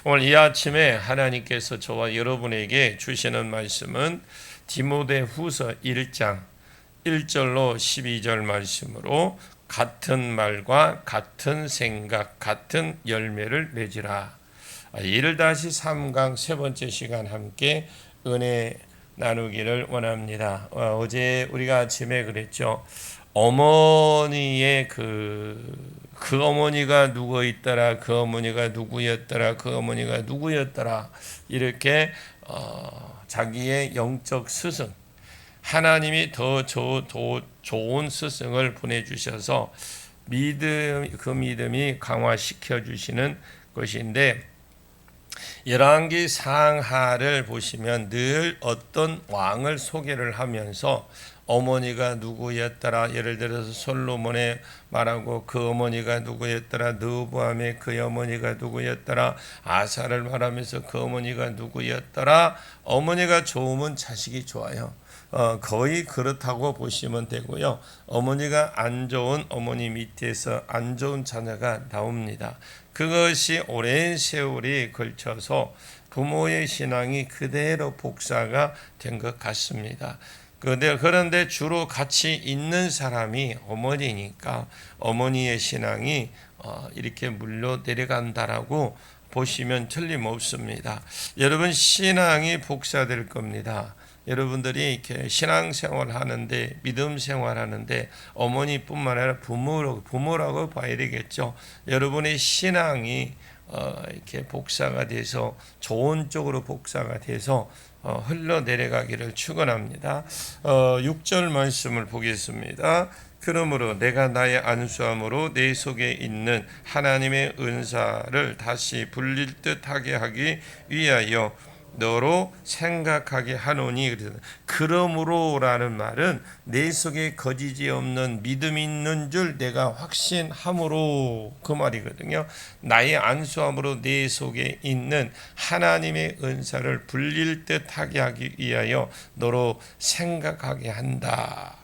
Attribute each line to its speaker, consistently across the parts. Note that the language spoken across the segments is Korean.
Speaker 1: 오늘 이 아침에 하나님께서 저와 여러분에게 주시는 말씀은 디모데후서 1장 1절로 12절 말씀으로 같은 말과 같은 생각, 같은 열매를 맺으라. 1-3강 세 번째 시간 함께 은혜 나누기를 원합니다. 어제 우리가 아침에 그랬죠. 어머니의 그 어머니가 누구 있더라, 그 어머니가 누구였더라, 그 어머니가 누구였더라, 이렇게 자기의 영적 스승, 하나님이 더 좋은 스승을 보내주셔서 그 믿음이 강화시켜 주시는 것인데, 열왕기 상하를 보시면 늘 어떤 왕을 소개를 하면서 어머니가 누구였더라, 예를 들어서 솔로몬의 말하고 그 어머니가 누구였더라, 느보암의 그 어머니가 누구였더라, 아사를 말하면서 그 어머니가 누구였더라. 어머니가 좋으면 자식이 좋아요. 거의 그렇다고 보시면 되고요. 어머니가 안 좋은 어머니 밑에서 안 좋은 자녀가 나옵니다. 그것이 오랜 세월이 걸쳐서 부모의 신앙이 그대로 복사가 된 것 같습니다. 그런데 주로 같이 있는 사람이 어머니니까 어머니의 신앙이 이렇게 물려 내려간다라고 보시면 틀림없습니다. 여러분, 신앙이 복사될 겁니다. 여러분들이 이렇게 신앙생활 하는데, 믿음 생활 하는데 어머니뿐만 아니라 부모라고 봐야 되겠죠. 여러분의 신앙이 이렇게 복사가 돼서 좋은 쪽으로 복사가 돼서 흘러내려가기를 축원합니다. 6절 말씀을 보겠습니다. 그러므로 내가 나의 안수함으로 내 속에 있는 하나님의 은사를 다시 불릴 듯하게 하기 위하여 너로 생각하게 하노니. 그러므로라는 말은 내 속에 거짓이 없는 믿음이 있는 줄 내가 확신함으로, 그 말이거든요. 나의 안수함으로 내 속에 있는 하나님의 은사를 불릴 듯하게 하기 위하여 너로 생각하게 한다.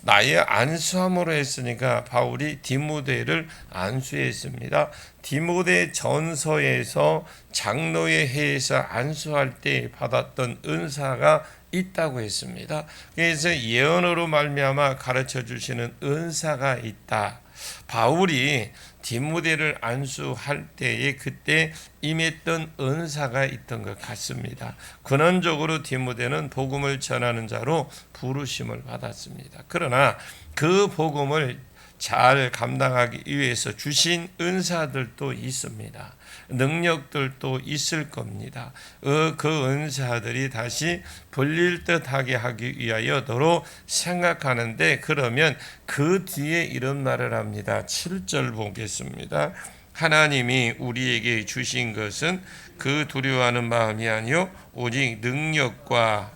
Speaker 1: 나의 안수함으로 했으니까 바울이 디모데를 안수했습니다. 디모데 전서에서 장로의 해에서 안수할 때 받았던 은사가 있다고 했습니다. 그래서 예언으로 말미암아 가르쳐 주시는 은사가 있다. 바울이 디모데를 안수할 때에 그때 임했던 은사가 있던 것 같습니다. 근원적으로 디모데는 복음을 전하는 자로 부르심을 받았습니다. 그러나 그 복음을 잘 감당하기 위해서 주신 은사들도 있습니다. 능력들도 있을 겁니다. 그 은사들이 다시 불릴 듯하게 하기 위하여 너로 생각하는데, 그러면 그 뒤에 이런 말을 합니다. 7절 보겠습니다. 하나님이 우리에게 주신 것은 그 두려워하는 마음이 아니요 오직 능력과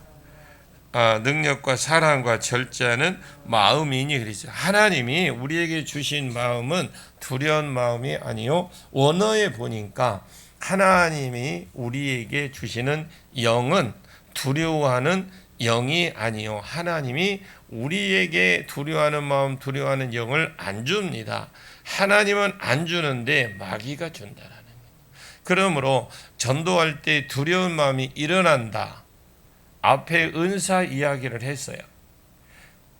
Speaker 1: 사랑과 절제하는 마음이니 그랬어요. 하나님이 우리에게 주신 마음은 두려운 마음이 아니요, 원어에 보니까 하나님이 우리에게 주시는 영은 두려워하는 영이 아니요, 하나님이 우리에게 두려워하는 마음, 두려워하는 영을 안 줍니다. 하나님은 안 주는데 마귀가 준다라는 거예요. 그러므로 전도할 때 두려운 마음이 일어난다. 앞에 은사 이야기를 했어요.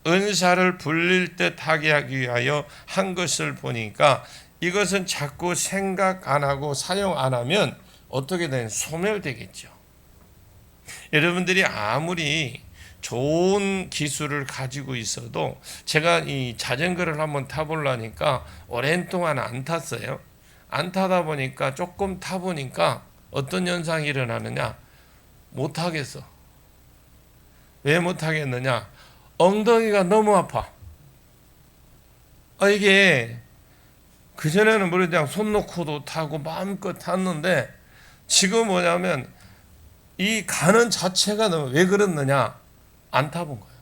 Speaker 1: 은사를 불릴 듯하게 하기 위하여 한 것을 보니까 이것은 자꾸 생각 안 하고 사용 안 하면 어떻게 되는, 소멸되겠죠. 여러분들이 아무리 좋은 기술을 가지고 있어도, 제가 이 자전거를 한번 타보려니까 오랜 동안 안 탔어요. 안 타다 보니까 조금 타보니까 어떤 현상이 일어나느냐, 못 타겠어. 왜 못하겠느냐? 엉덩이가 너무 아파. 이게 그전에는 그냥 손 놓고도 타고 마음껏 탔는데, 지금 뭐냐면 이 가는 자체가 너무, 왜 그렇느냐? 안 타본 거예요.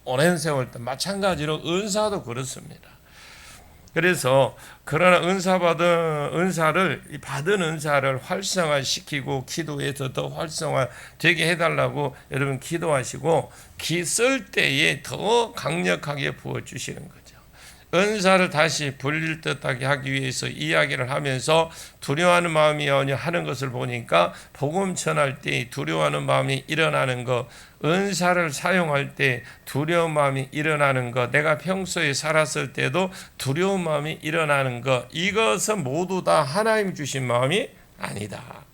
Speaker 1: 오랜 세월 때. 마찬가지로 은사도 그렇습니다. 그래서 그러나 받은 은사를 활성화시키고 기도해서 더 활성화되게 해달라고 여러분 기도하시고, 쓸 때에 더 강력하게 부어주시는 거죠. 은사를 다시 불릴 듯하게 하기 위해서 이야기를 하면서 두려워하는 마음이 하는 것을 보니까 복음 전할 때 두려워하는 마음이 일어나는 것, 은사를 사용할 때 두려운 마음이 일어나는 것, 내가 평소에 살았을 때도 두려운 마음이 일어나는 것, 이것은 모두 다 하나님 주신 마음이 아니다.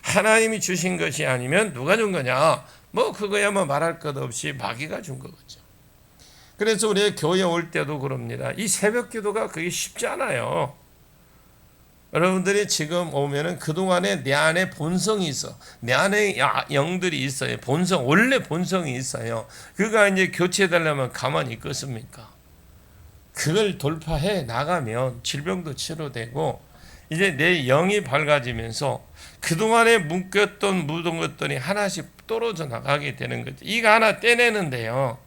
Speaker 1: 하나님이 주신 것이 아니면 누가 준 거냐? 그거야 말할 것 없이 마귀가 준 거겠죠. 그래서 우리 교회 올 때도 그럽니다. 이 새벽 기도가 그게 쉽지 않아요. 여러분들이 지금 오면은 그동안에 내 안에 본성이 있어. 내 안에 영들이 있어요. 원래 본성이 있어요. 그가 이제 교체되려면 가만히 있겠습니까? 그걸 돌파해 나가면 질병도 치료되고, 이제 내 영이 밝아지면서 그동안에 묻은 것들이 하나씩 떨어져 나가게 되는 거죠. 이거 하나 떼내는데요.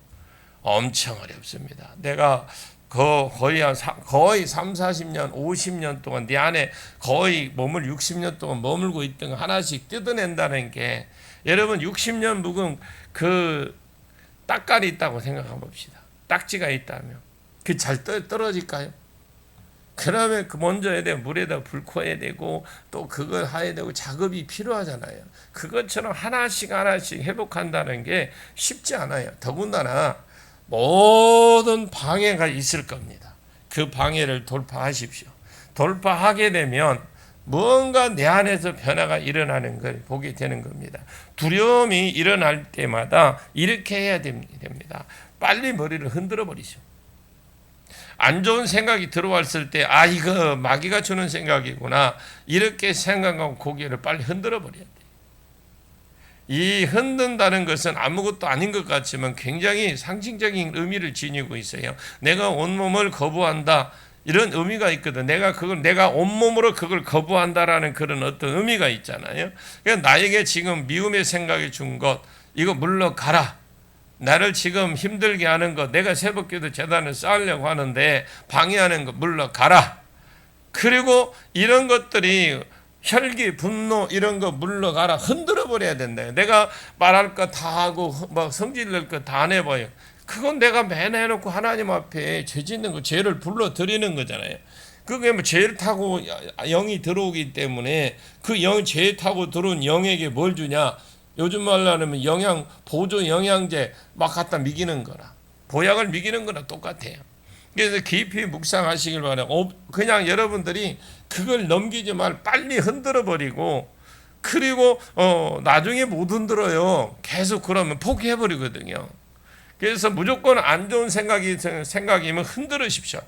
Speaker 1: 엄청 어렵습니다. 내가 거의 3, 40년, 50년 동안 네 안에 거의 60년 동안 머물고 있던 거 하나씩 뜯어낸다는 게, 여러분 60년 묵은 그 딱깔이 있다고 생각해 봅시다. 딱지가 있다면 그 잘 떨어질까요? 그러면 먼저 해야 돼. 물에다 불 켜야 되고 또 그걸 해야 되고 작업이 필요하잖아요. 그것처럼 하나씩 회복한다는 게 쉽지 않아요. 더군다나 모든 방해가 있을 겁니다. 그 방해를 돌파하십시오. 돌파하게 되면 뭔가 내 안에서 변화가 일어나는 걸 보게 되는 겁니다. 두려움이 일어날 때마다 이렇게 해야 됩니다. 빨리 머리를 흔들어 버리죠. 안 좋은 생각이 들어왔을 때, 이거 마귀가 주는 생각이구나, 이렇게 생각하고 고개를 빨리 흔들어 버려야 돼요. 이 흔든다는 것은 아무것도 아닌 것 같지만 굉장히 상징적인 의미를 지니고 있어요. 내가 온몸을 거부한다, 이런 의미가 있거든. 내가 온몸으로 그걸 거부한다라는 그런 어떤 의미가 있잖아요. 그러니까 나에게 지금 미움의 생각이 준 것, 이거 물러가라. 나를 지금 힘들게 하는 것, 내가 새벽기도 재단을 쌓으려고 하는데 방해하는 것 물러가라. 그리고 이런 것들이 혈기, 분노 이런 거 물러가라. 흔들어 버려야 된다. 내가 말할 거 다 하고 성질 낼 거 다 내봐요. 그건 내가 맨 해놓고 하나님 앞에 죄 짓는 거, 죄를 불러드리는 거잖아요. 그게 죄를 타고 영이 들어오기 때문에 그 죄 타고 들어온 영에게 뭘 주냐? 요즘 말로 하면 보조 영양제 막 갖다 미기는 거라. 보약을 미기는 거나 똑같아요. 그래서 깊이 묵상하시길 바라고, 그냥 여러분들이 그걸 넘기지 말, 빨리 흔들어 버리고, 그리고 나중에 못 흔들어요. 계속 그러면 포기해 버리거든요. 그래서 무조건 안 좋은 생각이면 흔들으십시오.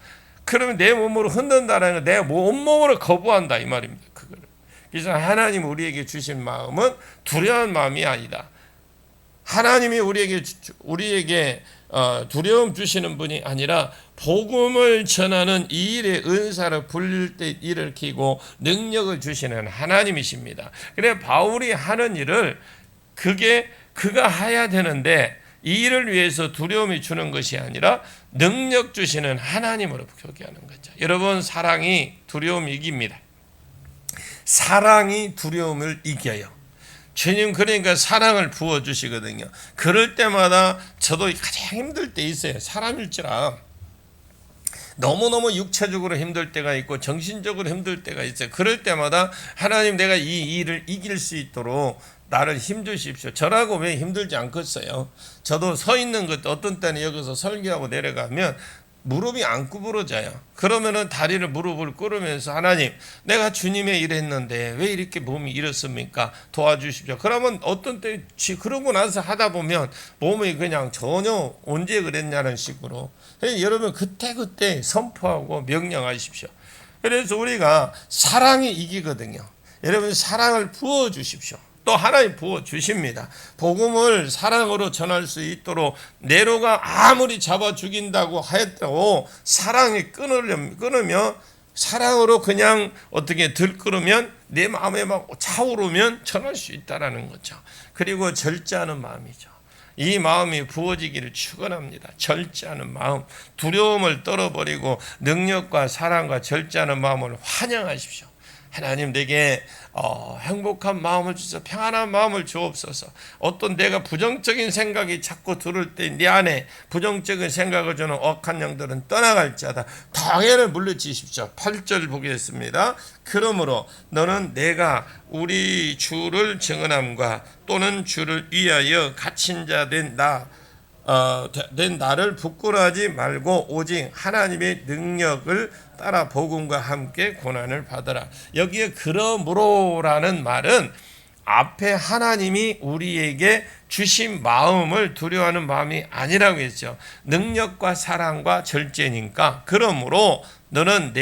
Speaker 1: 그러면 내 몸으로 흔든다는 건 내 온몸으로 거부한다 이 말입니다. 그거를. 그래서 하나님 우리에게 주신 마음은 두려운 마음이 아니다. 하나님이 우리에게 두려움 주시는 분이 아니라 복음을 전하는 이 일의 은사를 불릴 때 일으키고 능력을 주시는 하나님이십니다. 그래 바울이 하는 일을 그가 해야 되는데, 이 일을 위해서 두려움이 주는 것이 아니라 능력 주시는 하나님으로 표기하는 거죠. 여러분, 사랑이 두려움을 이깁니다. 사랑이 두려움을 이겨요. 주님 그러니까 사랑을 부어주시거든요. 그럴 때마다 저도 가장 힘들 때 있어요. 사람일지라 너무너무 육체적으로 힘들 때가 있고 정신적으로 힘들 때가 있어요. 그럴 때마다 하나님, 내가 이 일을 이길 수 있도록 나를 힘주십시오. 저라고 왜 힘들지 않겠어요? 저도 서 있는 것, 어떤 때는 여기서 설교하고 내려가면 무릎이 안 구부러져요. 그러면은 무릎을 꿇으면서, 하나님, 내가 주님의 일을 했는데 왜 이렇게 몸이 이렇습니까? 도와주십시오. 그러면 어떤 때 그러고 나서 하다 보면 몸이 그냥 전혀 언제 그랬냐는 식으로, 여러분 그때 선포하고 명령하십시오. 그래서 우리가 사랑이 이기거든요. 여러분 사랑을 부어주십시오. 또 하나님 부어주십니다. 복음을 사랑으로 전할 수 있도록, 네로가 아무리 잡아 죽인다고 하였다고 사랑이 끊으면, 사랑으로 그냥 어떻게 들끓으면 내 마음에 막 차오르면 전할 수 있다라는 거죠. 그리고 절제하는 마음이죠. 이 마음이 부어지기를 축원합니다. 절제하는 마음, 두려움을 떨어버리고 능력과 사랑과 절제하는 마음을 환영하십시오. 하나님 내게 행복한 마음을 주셔서 평안한 마음을 주옵소서. 어떤 내가 부정적인 생각이 자꾸 들을 때 내 안에 부정적인 생각을 주는 억한 영들은 떠나갈지어다. 당연히 물리치십시오. 8절 보겠습니다. 그러므로 너는 내가 우리 주를 증언함과 또는 주를 위하여 갇힌 자 된 나를 부끄러워하지 말고 오직 하나님의 능력을 따라 복음과 함께 고난을 받으라. 여기에 그러므로라는 말은 앞에 하나님이 우리에게 주신 마음을 두려워하는 마음이 아니라고 했죠. 능력과 사랑과 절제니까. 그러므로 너는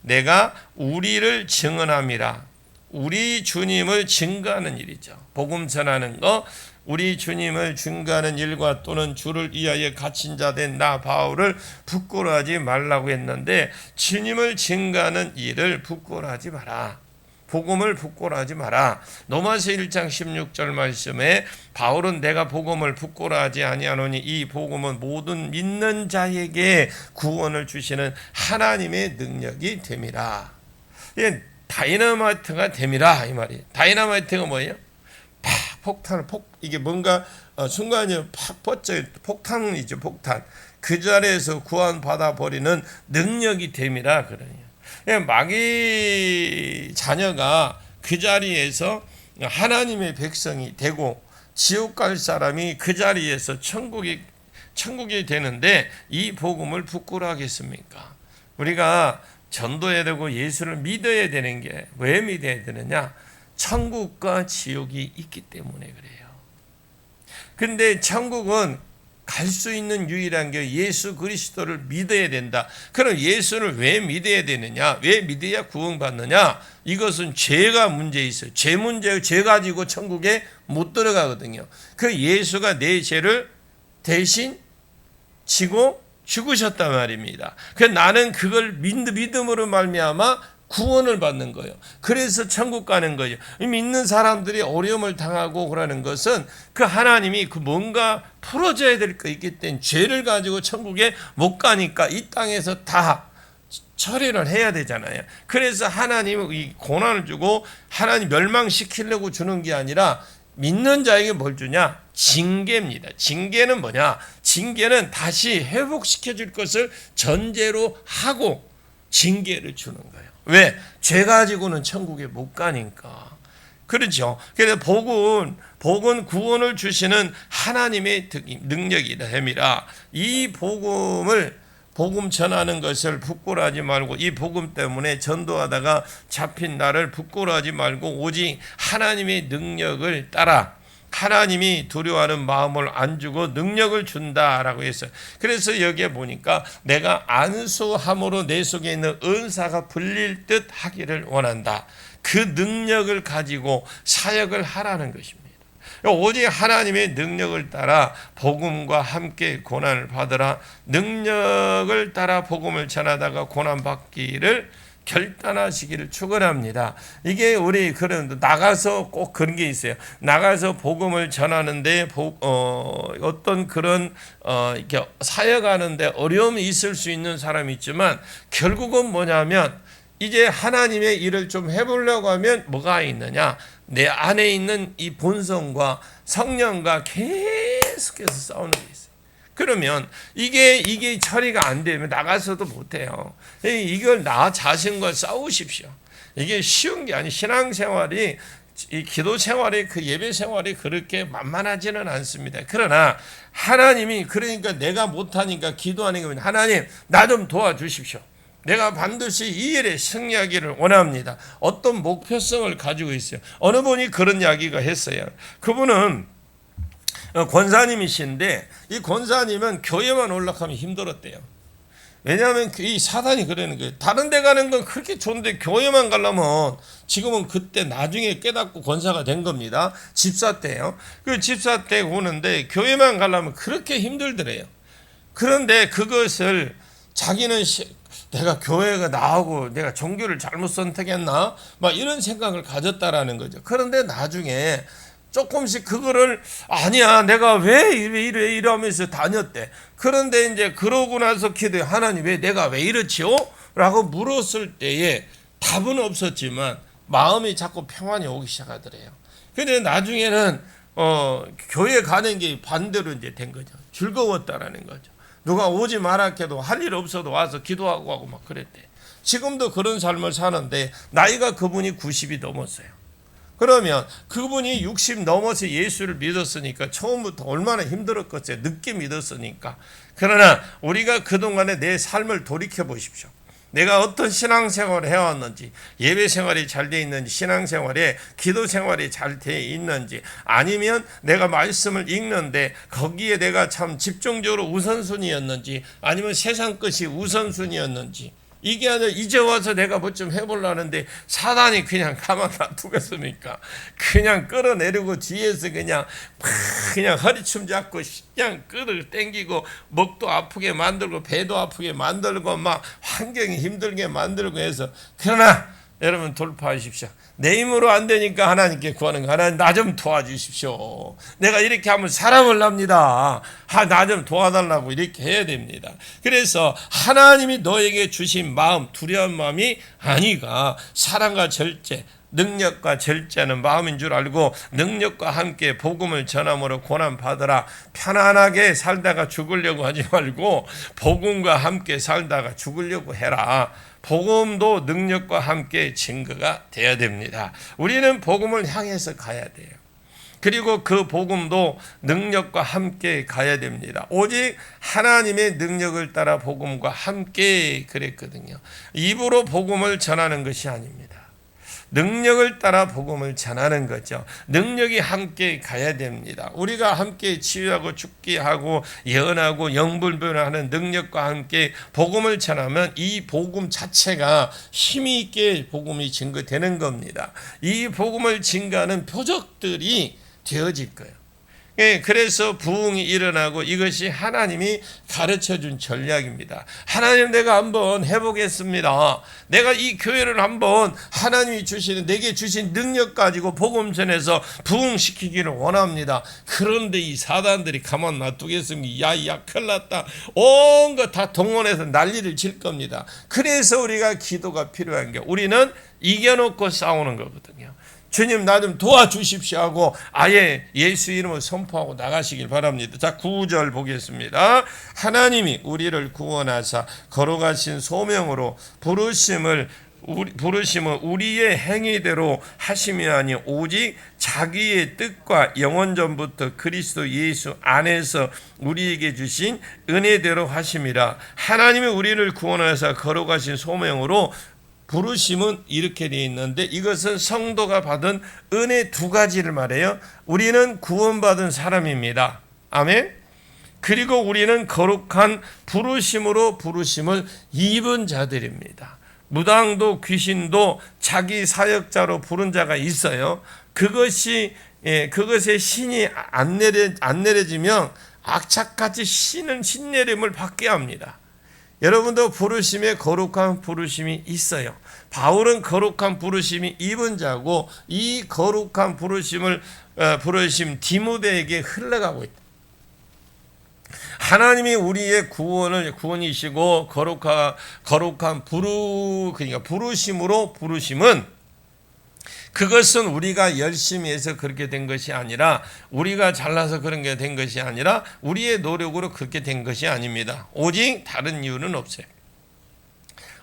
Speaker 1: 내가 우리를 증언함이라. 우리 주님을 증거하는 일이죠. 복음 전하는 거, 우리 주님을 증거하는 일과 또는 주를 위하여 갇힌 자 된 나 바울을 부끄러워하지 말라고 했는데, 주님을 증거하는 일을 부끄러워하지 마라. 복음을 부끄러워하지 마라. 로마서 1장 16절 말씀에 바울은 내가 복음을 부끄러워하지 아니하노니 이 복음은 모든 믿는 자에게 구원을 주시는 하나님의 능력이 됨이라. 다이너마이트가 됨이라 이 말이에요. 다이너마이트가 뭐예요? 폭탄을 이게 뭔가 순간에 팍 뻗져 폭탄이죠. 폭탄. 그 자리에서 구원받아 버리는 능력이 됨이라 그러네요. 마귀 자녀가 그 자리에서 하나님의 백성이 되고 지옥 갈 사람이 그 자리에서 천국이 되는데 이 복음을 부끄러워하겠습니까? 우리가 전도해야 되고 예수를 믿어야 되는 게 왜 믿어야 되느냐? 천국과 지옥이 있기 때문에 그래요. 근데 천국은 갈 수 있는 유일한 게 예수 그리스도를 믿어야 된다. 그럼 예수를 왜 믿어야 되느냐? 왜 믿어야 구원받느냐? 이것은 죄가 문제 있어요. 죄 가지고 천국에 못 들어가거든요. 그 예수가 내 죄를 대신 지고 죽으셨단 말입니다. 그래서 나는 그걸 믿음으로 말미암아 구원을 받는 거예요. 그래서 천국 가는 거예요. 믿는 사람들이 어려움을 당하고 그러는 것은 그 하나님이 그 뭔가 풀어줘야 될 거 있기 때문에 죄를 가지고 천국에 못 가니까 이 땅에서 다 처리를 해야 되잖아요. 그래서 하나님은 이 고난을 주고 하나님 멸망시키려고 주는 게 아니라 믿는 자에게 뭘 주냐? 징계입니다. 징계는 뭐냐? 징계는 다시 회복시켜 줄 것을 전제로 하고 징계를 주는 거예요. 왜? 죄 가지고는 천국에 못 가니까. 그렇죠. 그래서 복은 구원을 주시는 하나님의 능력이다 햄이라. 이 복음 전하는 것을 부끄러워하지 말고 이 복음 때문에 전도하다가 잡힌 나를 부끄러워하지 말고 오직 하나님의 능력을 따라 하나님이 두려워하는 마음을 안 주고 능력을 준다라고 했어요. 그래서 여기에 보니까 내가 안수함으로 내 속에 있는 은사가 불릴 듯 하기를 원한다. 그 능력을 가지고 사역을 하라는 것입니다. 오직 하나님의 능력을 따라 복음과 함께 고난을 받으라. 능력을 따라 복음을 전하다가 고난받기를 결단하시기를 축원합니다. 이게 우리 그런 나가서 꼭 그런 게 있어요. 나가서 복음을 전하는데 어떤 그런 이렇게 사역하는데 어려움이 있을 수 있는 사람이 있지만 결국은 뭐냐면 이제 하나님의 일을 좀 해보려고 하면 뭐가 있느냐? 내 안에 있는 이 본성과 성령과 계속해서 싸우는 게 있어요. 그러면 이게 처리가 안 되면 나가서도 못해요. 이걸 나 자신과 싸우십시오. 이게 쉬운 게 아니. 신앙생활이 이 기도 생활이 그 예배 생활이 그렇게 만만하지는 않습니다. 그러나 하나님이 그러니까 내가 못하니까 기도하는 거면 하나님 나 좀 도와주십시오. 내가 반드시 이 일에 승리하기를 원합니다. 어떤 목표성을 가지고 있어요. 어느 분이 그런 이야기가 했어요. 그분은 권사님이신데 이 권사님은 교회만 올라가면 힘들었대요. 왜냐하면 이 사단이 그러는 거예요. 다른 데 가는 건 그렇게 좋은데 교회만 가려면 지금은 그때 나중에 깨닫고 권사가 된 겁니다. 집사 때요. 그 집사 때 오는데 교회만 가려면 그렇게 힘들더래요. 그런데 그것을 자기는 내가 교회가 나오고 내가 종교를 잘못 선택했나? 막 이런 생각을 가졌다라는 거죠. 그런데 나중에 조금씩 그거를 아니야 내가 왜 이래 이러면서 다녔대. 그런데 이제 그러고 나서 기도해 하나님 내가 왜 이렇지요? 라고 물었을 때에 답은 없었지만 마음이 자꾸 평안이 오기 시작하더래요. 근데 나중에는 교회 가는 게 반대로 이제 된 거죠. 즐거웠다라는 거죠. 누가 오지 말았게도 할 일 없어도 와서 기도하고 하고 막 그랬대. 지금도 그런 삶을 사는데 나이가 그분이 90이 넘었어요. 그러면 그분이 60 넘어서 예수를 믿었으니까 처음부터 얼마나 힘들었겠어요. 늦게 믿었으니까. 그러나 우리가 그동안에 내 삶을 돌이켜 보십시오. 내가 어떤 신앙생활을 해왔는지, 예배생활이 잘 돼 있는지, 신앙생활에 기도생활이 잘 돼 있는지, 아니면 내가 말씀을 읽는데 거기에 내가 참 집중적으로 우선순위였는지, 아니면 세상 것이 우선순위였는지, 이게 아니라 이제 와서 내가 뭐 좀 해보려는데 사단이 그냥 가만 놔두겠습니까? 그냥 끌어내리고 뒤에서 그냥 허리춤 잡고 그냥 끌어 당기고 목도 아프게 만들고 배도 아프게 만들고 막 환경이 힘들게 만들고 해서. 그러나 여러분 돌파하십시오. 내 힘으로 안 되니까 하나님께 구하는 거. 하나님 나 좀 도와주십시오. 내가 이렇게 하면 사랑을 합니다. 나 좀 도와달라고 이렇게 해야 됩니다. 그래서 하나님이 너에게 주신 마음, 두려운 마음이 아니가 사랑과 절제, 능력과 절제하는 마음인 줄 알고 능력과 함께 복음을 전함으로 고난 받으라. 편안하게 살다가 죽으려고 하지 말고 복음과 함께 살다가 죽으려고 해라. 복음도 능력과 함께 증거가 되어야 됩니다. 우리는 복음을 향해서 가야 돼요. 그리고 그 복음도 능력과 함께 가야 됩니다. 오직 하나님의 능력을 따라 복음과 함께 그랬거든요. 입으로 복음을 전하는 것이 아닙니다. 능력을 따라 복음을 전하는 거죠. 능력이 함께 가야 됩니다. 우리가 함께 치유하고 죽게 하고 예언하고 영불변하는 능력과 함께 복음을 전하면 이 복음 자체가 힘이 있게 복음이 증거되는 겁니다. 이 복음을 증거하는 표적들이 되어질 거예요. 그래서 부흥이 일어나고 이것이 하나님이 가르쳐준 전략입니다. 하나님 내가 한번 해보겠습니다. 내가 이 교회를 한번 하나님이 주시는 내게 주신 능력 가지고 복음 전해서 부흥시키기를 원합니다. 그런데 이 사단들이 가만 놔두겠습니까? 야야 큰일 났다. 온것 다 동원해서 난리를 칠 겁니다. 그래서 우리가 기도가 필요한 게 우리는 이겨놓고 싸우는 거거든요. 주님 나 좀 도와주십시오 하고 아예 예수 이름을 선포하고 나가시길 바랍니다. 자 9절 보겠습니다. 하나님이 우리를 구원하사 거룩하신 소명으로 부르심을 우리의 행위대로 하심이 아니 오직 자기의 뜻과 영원전부터 그리스도 예수 안에서 우리에게 주신 은혜대로 하심이라. 하나님이 우리를 구원하사 거룩하신 소명으로 부르심은 이렇게 되어 있는데 이것은 성도가 받은 은혜 두 가지를 말해요. 우리는 구원받은 사람입니다. 아멘. 그리고 우리는 거룩한 부르심으로 부르심을 입은 자들입니다. 무당도 귀신도 자기 사역자로 부른 자가 있어요. 그것에 신이 안 내려지면 악착같이 신내림을 받게 합니다. 여러분도 부르심에 거룩한 부르심이 있어요. 바울은 거룩한 부르심이 입은 자고 이 거룩한 부르심 디모데에게 흘러가고 있다. 하나님이 우리의 구원이시고 거룩한 그러니까 부르심으로 부르심은 그것은 우리가 열심히 해서 그렇게 된 것이 아니라 우리가 잘나서 그런 게 된 것이 아니라 우리의 노력으로 그렇게 된 것이 아닙니다. 오직 다른 이유는 없어요.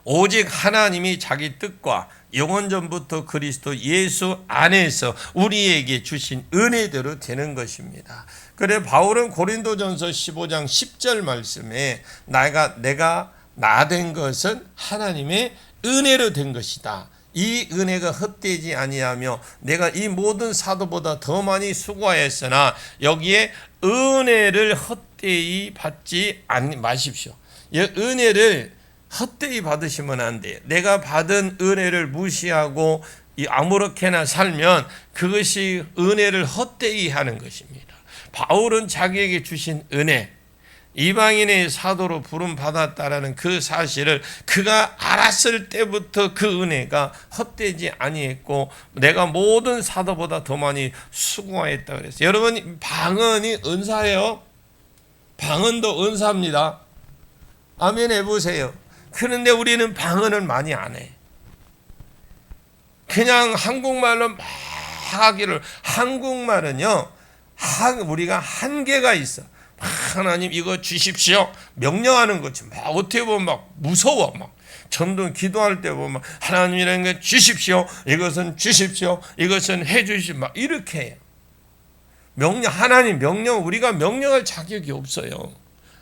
Speaker 1: 오직 하나님이 자기 뜻과 영원전부터 그리스도 예수 안에서 우리에게 주신 은혜대로 되는 것입니다. 그래 바울은 고린도전서 15장 10절 말씀에 내가 나 된 것은 하나님의 은혜로 된 것이다. 이 은혜가 헛되지 아니하며 내가 이 모든 사도보다 더 많이 수고하였으나 여기에 은혜를 헛되이 받지 마십시오. 은혜를 헛되이 받으시면 안 돼요. 내가 받은 은혜를 무시하고 아무렇게나 살면 그것이 은혜를 헛되이 하는 것입니다. 바울은 자기에게 주신 은혜, 이방인의 사도로 부름 받았다라는 그 사실을 그가 알았을 때부터 그 은혜가 헛되지 아니했고 내가 모든 사도보다 더 많이 수고했다 그랬어요. 여러분 방언이 은사예요. 방언도 은사입니다. 아멘 해보세요. 그런데 우리는 방언을 많이 안 해. 그냥 한국말로 막 하기를, 한국말은요 우리가 한계가 있어. 하나님 이거 주십시오 명령하는 거지. 막 어떻게 보면 막 무서워. 막 전도 기도할 때 보면 하나님 이런 거 주십시오, 이것은 주십시오, 이것은 해주십시오, 막 이렇게 해요. 하나님 명령, 우리가 명령할 자격이 없어요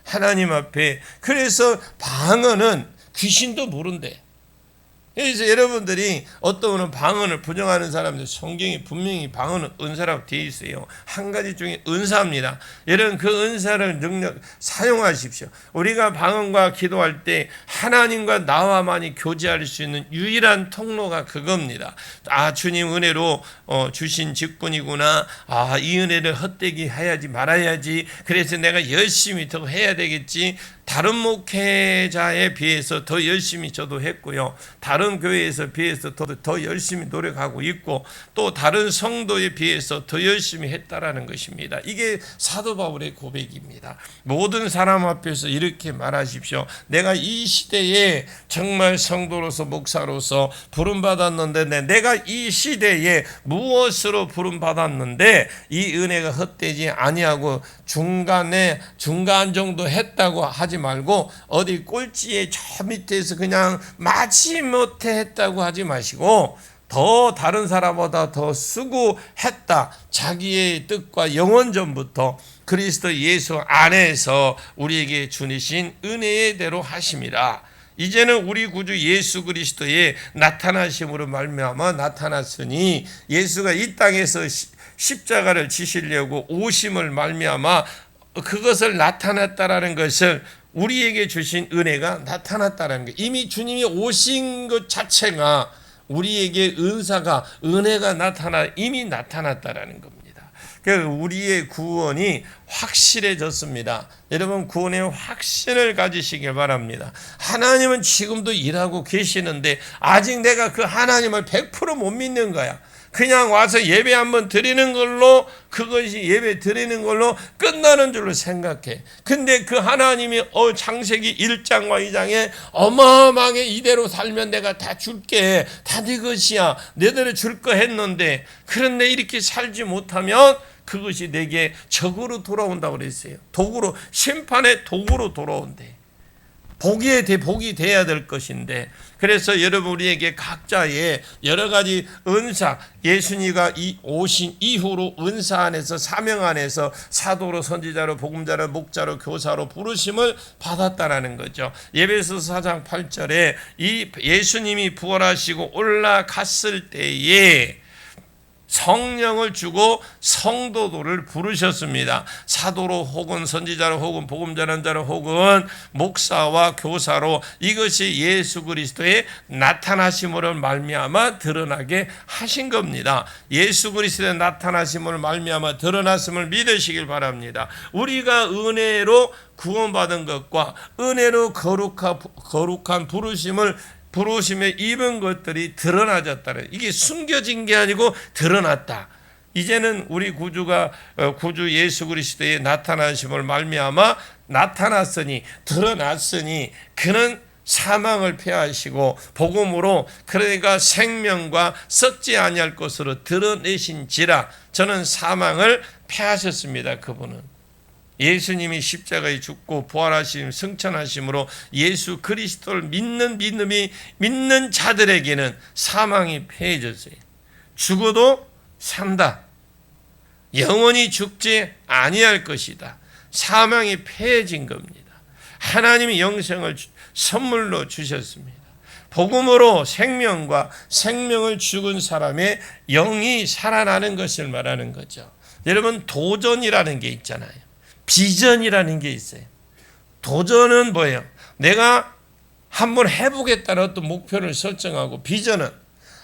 Speaker 1: 하나님 앞에. 그래서 방언은 귀신도 모른대. 그래서 여러분들이 어떤 분은 방언을 부정하는 사람들, 성경이 분명히 방언은 은사라고 되어 있어요. 한 가지 중에 은사입니다. 여러분 그 은사를 능력 사용하십시오. 우리가 방언과 기도할 때 하나님과 나와만이 교제할 수 있는 유일한 통로가 그겁니다. 주님 은혜로 주신 직분이구나. 이 은혜를 헛되게 해야지 말아야지. 그래서 내가 열심히 더 해야 되겠지. 다른 목회자에 비해서 더 열심히 저도 했고요. 다른 교회에서 비해서 더 열심히 노력하고 있고, 또 다른 성도에 비해서 더 열심히 했다라는 것입니다. 이게 사도 바울의 고백입니다. 모든 사람 앞에서 이렇게 말하십시오. 내가 이 시대에 정말 성도로서 목사로서 부름받았는데, 내가 이 시대에 무엇으로 부름받았는데 이 은혜가 헛되지 아니하고 중간 정도 했다고 하지 말고, 어디 꼴찌에 저 밑에서 그냥 마지못해 했다고 하지 마시고, 더 다른 사람보다 더 수고했다. 자기의 뜻과 영원전부터 그리스도 예수 안에서 우리에게 주신 은혜의 대로 하심이라. 이제는 우리 구주 예수 그리스도의 나타나심으로 말미암아 나타났으니, 예수가 이 땅에서 십자가를 지시려고 오심을 말미암아 그것을 나타났다라는 것을, 우리에게 주신 은혜가 나타났다라는 것, 이미 주님이 오신 것 자체가 우리에게 은혜가 이미 나타났다라는 겁니다. 그래서 우리의 구원이 확실해졌습니다. 여러분 구원의 확신을 가지시길 바랍니다. 하나님은 지금도 일하고 계시는데 아직 내가 그 하나님을 100% 못 믿는 거야. 그냥 와서 예배 한번 드리는 걸로, 그것이 예배 드리는 걸로 끝나는 줄로 생각해. 근데 그 하나님이 창세기 1장과 2장에 어마어마하게 이대로 살면 내가 다 줄게, 다 네 것이야, 내대로 줄 거 했는데, 그런데 이렇게 살지 못하면 그것이 내게 적으로 돌아온다고 그랬어요. 도구로, 심판의 도구로 돌아온대. 복이 돼야 될 것인데, 그래서 여러분 우리에게 각자의 여러 가지 은사, 예수님과 오신 이후로 은사 안에서, 사명 안에서 사도로, 선지자로, 복음자로, 목자로, 교사로 부르심을 받았다라는 거죠. 에베소서 4장 8절에 이 예수님이 부활하시고 올라갔을 때에 성령을 주고 성도들을 부르셨습니다. 사도로 혹은 선지자로 혹은 복음전한 자로 혹은 목사와 교사로, 이것이 예수 그리스도의 나타나심으로 말미암아 드러나게 하신 겁니다. 예수 그리스도의 나타나심으로 말미암아 드러났음을 믿으시길 바랍니다. 우리가 은혜로 구원받은 것과 은혜로 거룩한 부르심에 입은 것들이 드러나졌다는, 이게 숨겨진 게 아니고 드러났다. 이제는 우리 구주 예수 그리스도의 나타나심을 말미암아 나타났으니, 드러났으니, 그는 사망을 패하시고 복음으로, 그러니까 생명과 썩지 아니할 것으로 드러내신지라. 저는 사망을 패하셨습니다. 그분은 예수님이 십자가에 죽고 부활하심, 승천하심으로 예수 그리스도를 믿는 자들에게는 사망이 패해졌어요. 죽어도 산다. 영원히 죽지 아니할 것이다. 사망이 패해진 겁니다. 하나님이 영생을 선물로 주셨습니다. 복음으로 생명을 죽은 사람의 영이 살아나는 것을 말하는 거죠. 여러분 도전이라는 게 있잖아요. 비전이라는 게 있어요. 도전은 뭐예요? 내가 한번 해보겠다는 어떤 목표를 설정하고, 비전은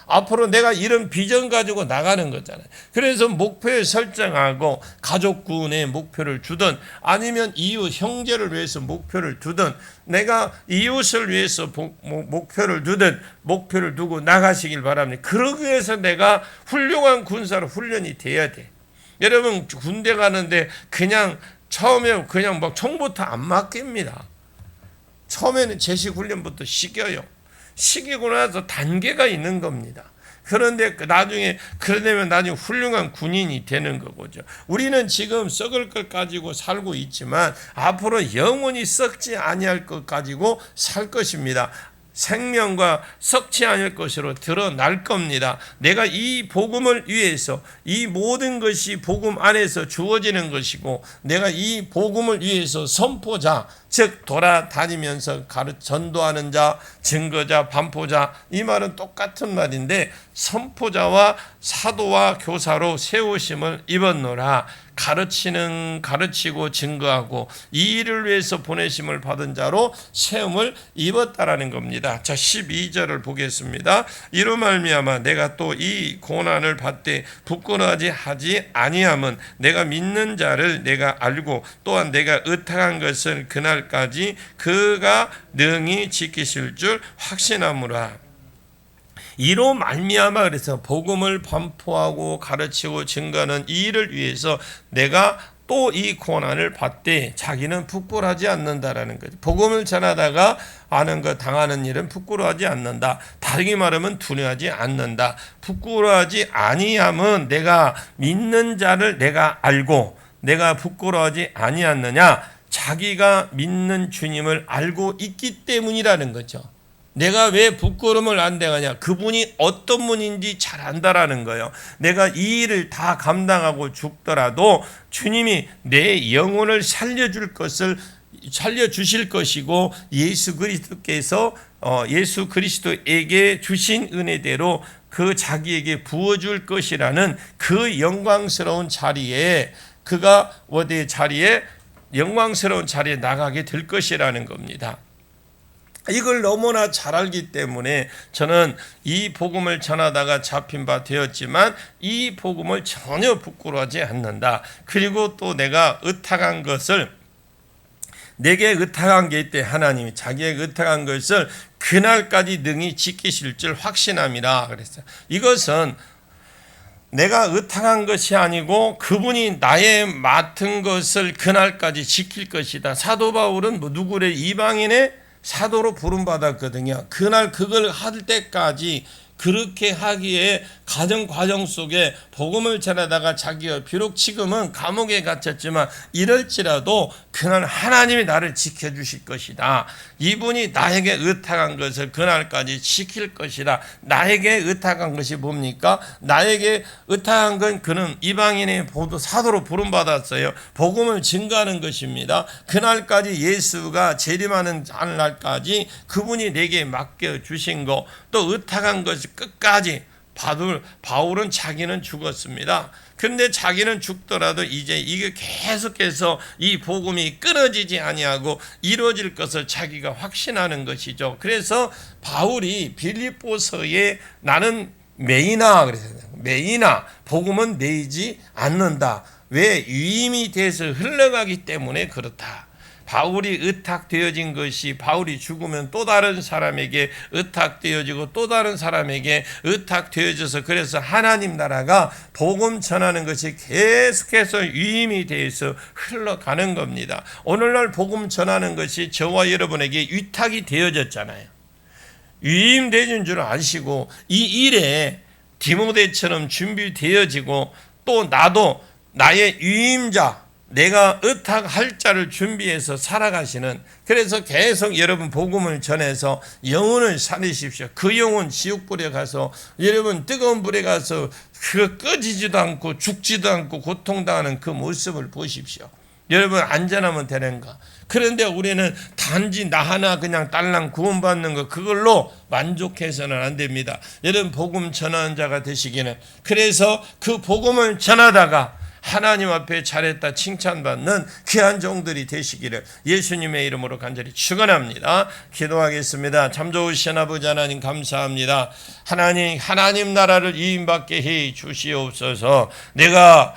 Speaker 1: 앞으로 내가 이런 비전 가지고 나가는 거잖아요. 그래서 목표를 설정하고, 가족 구원에 목표를 두든, 아니면 이웃 형제를 위해서 목표를 두든, 내가 이웃을 위해서 목표를 두든, 목표를 두고 나가시길 바랍니다. 그러기 위해서 내가 훌륭한 군사로 훈련이 돼야 돼. 여러분 군대 가는데 처음에 그냥 막 총부터 안 맡깁니다. 처음에는 제식 훈련부터 시켜요. 시키고 나서 단계가 있는 겁니다. 그런데 나중에 그러려면 나중에 훌륭한 군인이 되는 거죠. 우리는 지금 썩을 것 가지고 살고 있지만 앞으로 영원히 썩지 아니할 것 가지고 살 것입니다. 생명과 썩지 않을 것으로 드러날 겁니다. 내가 이 복음을 위해서 이 모든 것이 복음 안에서 주어지는 것이고 내가 이 복음을 위해서 선포자 즉 돌아다니면서 전도하는 자, 증거자, 반포자 이 말은 똑같은 말인데 선포자와 사도와 교사로 세우심을 입었노라. 가르치고 증거하고 이 일을 위해서 보내심을 받은 자로 세움을 입었다라는 겁니다. 자 12절을 보겠습니다. 이로 말미암아 내가 또 이 고난을 받되 부끄러워하지 하지 아니함은 내가 믿는 자를 내가 알고 또한 내가 의탁한 것을 그날까지 그가 능히 지키실 줄 확신하므라. 이로 말미암아 그래서 복음을 반포하고 가르치고 증거하는 이 일을 위해서 내가 또 이 고난을 받되 자기는 부끄러워하지 않는다라는 거죠. 복음을 전하다가 아는 것 당하는 일은 부끄러워하지 않는다. 다르게 말하면 두려워하지 않는다. 부끄러워하지 아니함은 내가 믿는 자를 내가 알고 내가 부끄러워하지 아니하느냐. 자기가 믿는 주님을 알고 있기 때문이라는 거죠. 내가 왜 부끄러움을 안 당하냐? 그분이 어떤 분인지 잘 안다라는 거예요. 내가 이 일을 다 감당하고 죽더라도 주님이 내 영혼을 살려주실 것이고 예수 그리스도에게 주신 은혜대로 그 자기에게 부어줄 것이라는 그 영광스러운 자리에 그가 어디 자리에 영광스러운 자리에 나가게 될 것이라는 겁니다. 이걸 너무나 잘 알기 때문에 저는 이 복음을 전하다가 잡힌 바 되었지만 이 복음을 전혀 부끄러워하지 않는다. 그리고 또 내가 의탁한 것을 내게 의탁한 게 있대. 하나님이 자기에게 의탁한 것을 그날까지 능히 지키실 줄 확신함이라 그랬어요. 이것은 내가 의탁한 것이 아니고 그분이 나의 맡은 것을 그날까지 지킬 것이다. 사도 바울은 누구래? 이방인의 사도로 부름받았거든요. 그날 그걸 할 때까지 그렇게 하기에 과정 속에 복음을 전하다가 자기가 비록 지금은 감옥에 갇혔지만 이럴지라도 그날 하나님이 나를 지켜주실 것이다. 이분이 나에게 의탁한 것을 그날까지 지킬 것이다. 나에게 의탁한 것이 뭡니까? 나에게 의탁한 건 그는 이방인의 사도로 부름받았어요. 복음을 증거하는 것입니다. 그날까지 예수가 재림하는 날까지 그분이 내게 맡겨주신 거 또 의탁한 것이 끝까지 바울은 자기는 죽었습니다. 그런데 자기는 죽더라도 이제 이게 계속해서 이 복음이 끊어지지 아니하고 이루어질 것을 자기가 확신하는 것이죠. 그래서 바울이 빌립보서에 나는 매이나 그랬어요. 매이나 복음은 매이지 않는다. 왜? 유임이 돼서 흘러가기 때문에 그렇다. 바울이 의탁되어진 것이 바울이 죽으면 또 다른 사람에게 의탁되어지고 또 다른 사람에게 의탁되어져서 그래서 하나님 나라가 복음 전하는 것이 계속해서 유임이 돼서 흘러가는 겁니다. 오늘날 복음 전하는 것이 저와 여러분에게 위탁이 되어졌잖아요. 유임되어진 줄 아시고 이 일에 디모데처럼 준비되어지고 또 나도 나의 유임자 내가 의탁할 자를 준비해서 살아가시는 그래서 계속 여러분 복음을 전해서 영혼을 살리십시오. 그 영혼 지옥불에 가서 여러분 뜨거운 불에 가서 그 꺼지지도 않고 죽지도 않고 고통당하는 그 모습을 보십시오. 여러분 안전하면 되는가? 그런데 우리는 단지 나 하나 그냥 딸랑 구원받는 거 그걸로 만족해서는 안 됩니다. 여러분 복음 전하는 자가 되시기는 그래서 그 복음을 전하다가 하나님 앞에 잘했다 칭찬받는 귀한 종들이 되시기를 예수님의 이름으로 간절히 축원합니다. 기도하겠습니다. 참 좋으신 아버지 하나님 감사합니다. 하나님 나라를 이임받게 해 주시옵소서. 내가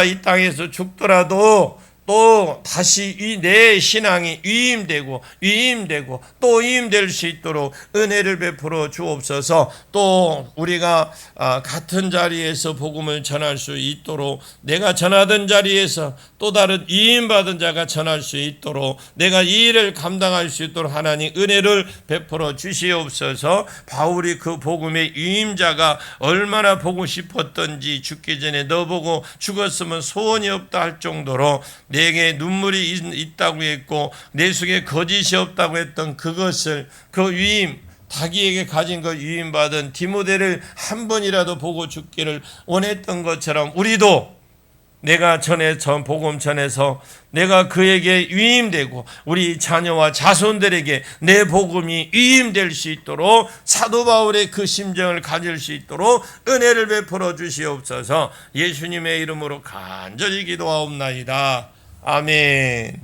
Speaker 1: 이 땅에서 죽더라도 또 다시 내 신앙이 위임되고 또 위임될 수 있도록 은혜를 베풀어 주옵소서. 또 우리가 같은 자리에서 복음을 전할 수 있도록, 내가 전하던 자리에서 또 다른 위임받은 자가 전할 수 있도록, 내가 이 일을 감당할 수 있도록 하나님 은혜를 베풀어 주시옵소서. 바울이 그 복음의 위임자가 얼마나 보고 싶었던지, 죽기 전에 너 보고 죽었으면 소원이 없다 할 정도로 내게 눈물이 있다고 했고 내 속에 거짓이 없다고 했던 그것을, 그 위임, 자기에게 가진 그 위임받은 디모데를 한 번이라도 보고 죽기를 원했던 것처럼 우리도 내가 복음 전해서 내가 그에게 위임되고 우리 자녀와 자손들에게 내 복음이 위임될 수 있도록 사도 바울의 그 심정을 가질 수 있도록 은혜를 베풀어 주시옵소서. 예수님의 이름으로 간절히 기도하옵나이다. 아멘.